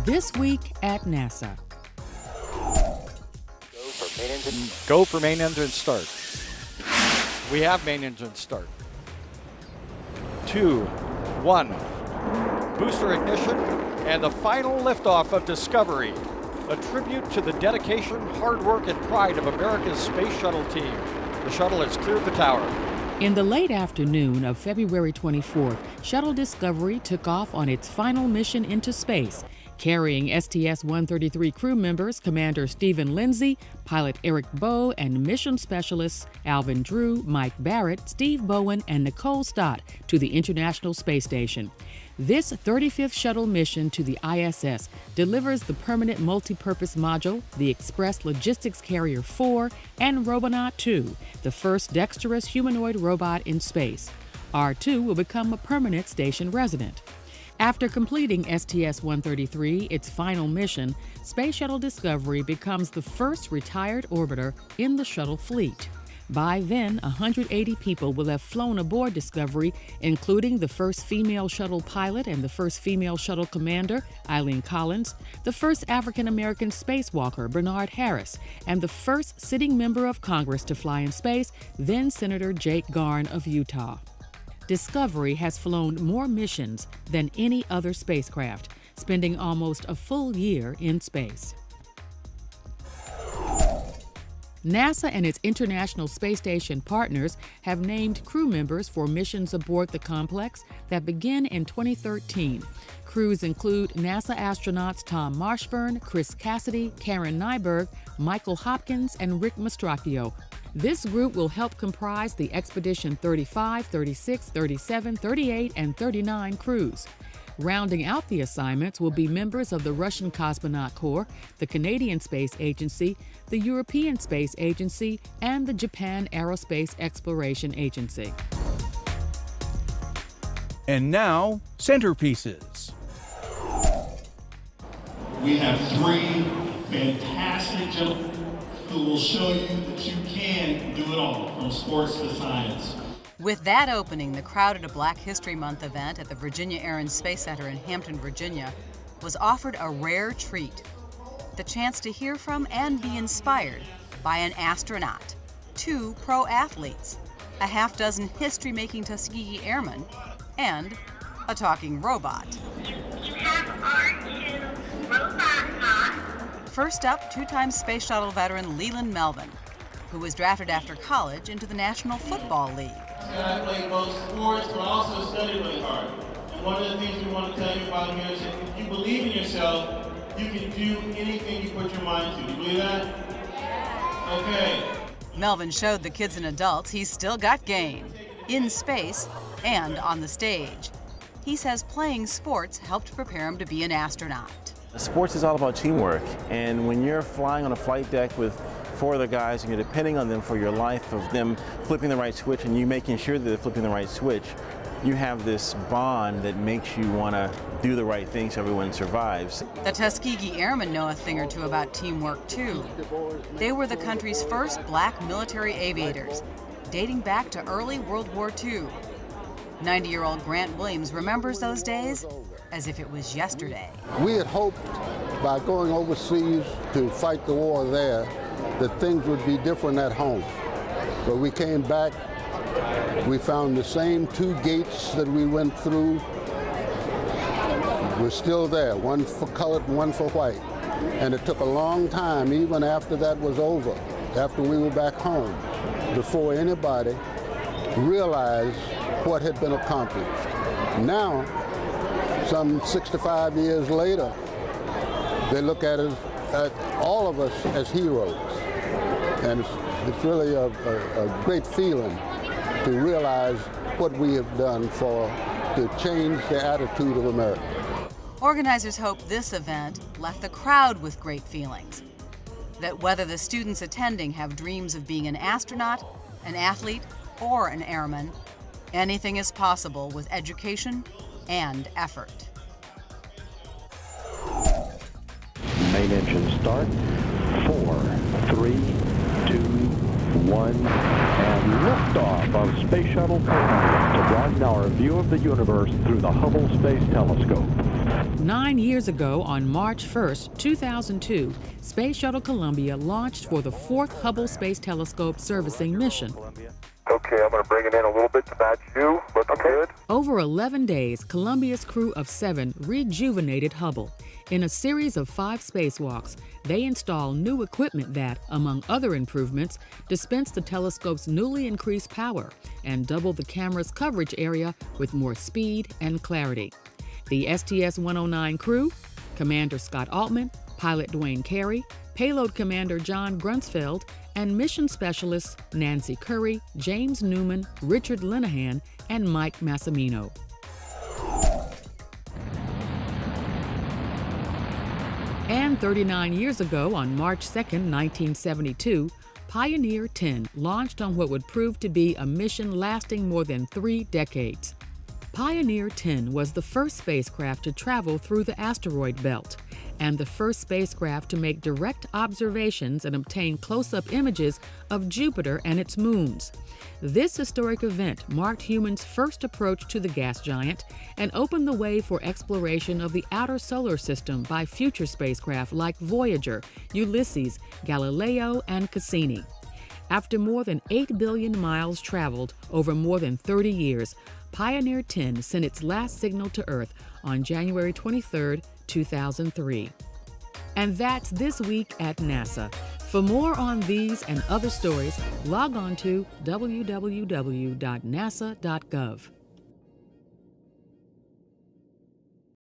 This Week at NASA. Go for main engine start. We have main engine start. 2, 1. Booster ignition and the final liftoff of Discovery. A tribute to the dedication, hard work, and pride of America's space shuttle team. The shuttle has cleared the tower. In the late afternoon of February 24th, Shuttle Discovery took off on its final mission into space, carrying STS-133 crew members Commander Stephen Lindsay, pilot Eric Bowe, and mission specialists Alvin Drew, Mike Barrett, Steve Bowen, and Nicole Stott to the International Space Station. This 35th shuttle mission to the ISS delivers the Permanent Multi-Purpose Module, the Express Logistics Carrier 4, and Robonaut 2, the first dexterous humanoid robot in space. R2 will become a permanent station resident. After completing STS-133, its final mission, Space Shuttle Discovery becomes the first retired orbiter in the shuttle fleet. By then, 180 people will have flown aboard Discovery, including the first female shuttle pilot and the first female shuttle commander, Eileen Collins, the first African-American spacewalker, Bernard Harris, and the first sitting member of Congress to fly in space, then Senator Jake Garn of Utah. Discovery has flown more missions than any other spacecraft, spending almost a full year in space. NASA and its International Space Station partners have named crew members for missions aboard the complex that begin in 2013. Crews include NASA astronauts Tom Marshburn, Chris Cassidy, Karen Nyberg, Michael Hopkins, and Rick Mastracchio. This group will help comprise the Expedition 35, 36, 37, 38, and 39 crews. Rounding out the assignments will be members of the Russian Cosmonaut Corps, the Canadian Space Agency, the European Space Agency, and the Japan Aerospace Exploration Agency. And now, centerpieces. We have 3 fantastic gentlemen who will show you that you can do it all, from sports to science. With that opening, the crowd at a Black History Month event at the Virginia Air and Space Center in Hampton, Virginia, was offered a rare treat: the chance to hear from and be inspired by an astronaut, 2 pro athletes, a half-dozen history-making Tuskegee Airmen, and a talking robot. You have R2 robot bot. First up, 2-time Space Shuttle veteran Leland Melvin, who was drafted after college into the National Football League. I played both sports, but also studied really hard. And one of the things we want to tell you about here is that if you believe in yourself, you can do anything you put your mind to. Do you believe that? Okay. Melvin showed the kids and adults he's still got game, in space and on the stage. He says playing sports helped prepare him to be an astronaut. Sports is all about teamwork, and when you're flying on a flight deck with 4 other guys and you're depending on them for your life, of them flipping the right switch and you making sure that they're flipping the right switch, you have this bond that makes you want to do the right thing so everyone survives. The Tuskegee Airmen know a thing or two about teamwork too. They were the country's first black military aviators, dating back to early World War II. 90-year-old Grant Williams remembers those days as if it was yesterday. We had hoped by going overseas to fight the war there that things would be different at home. But we came back, we found the same 2 gates that we went through were still there, one for colored and one for white. And it took a long time, even after that was over, after we were back home, before anybody realized what had been accomplished. Now, some 65 years later, they look at us, at all of us, as heroes. And it's really a great feeling to realize what we have done to change the attitude of America. Organizers hope this event left the crowd with great feelings. That whether the students attending have dreams of being an astronaut, an athlete, or an airman, anything is possible with education and effort. Main engine start. 4, 3, 2, 1, and liftoff of Space Shuttle Columbia to broaden our view of the universe through the Hubble Space Telescope. 9 years ago, on March 1st, 2002, Space Shuttle Columbia launched for the 4th Hubble Space Telescope servicing mission. Okay, I'm going to bring it in a little bit to match you. Looking good. Over 11 days, Columbia's crew of 7 rejuvenated Hubble. In a series of 5 spacewalks, they install new equipment that, among other improvements, dispense the telescope's newly increased power and double the camera's coverage area with more speed and clarity. The STS-109 crew, Commander Scott Altman, pilot Dwayne Carey, payload commander John Grunsfeld, and mission specialists Nancy Curry, James Newman, Richard Linehan, and Mike Massimino. And 39 years ago, on March 2, 1972, Pioneer 10 launched on what would prove to be a mission lasting more than 3 decades. Pioneer 10 was the first spacecraft to travel through the asteroid belt and the first spacecraft to make direct observations and obtain close-up images of Jupiter and its moons. This historic event marked humans' first approach to the gas giant and opened the way for exploration of the outer solar system by future spacecraft like Voyager, Ulysses, Galileo, and Cassini. After more than 8 billion miles traveled over more than 30 years, Pioneer 10 sent its last signal to Earth on January 23, 2003. And that's This Week at NASA. For more on these and other stories, log on to www.nasa.gov.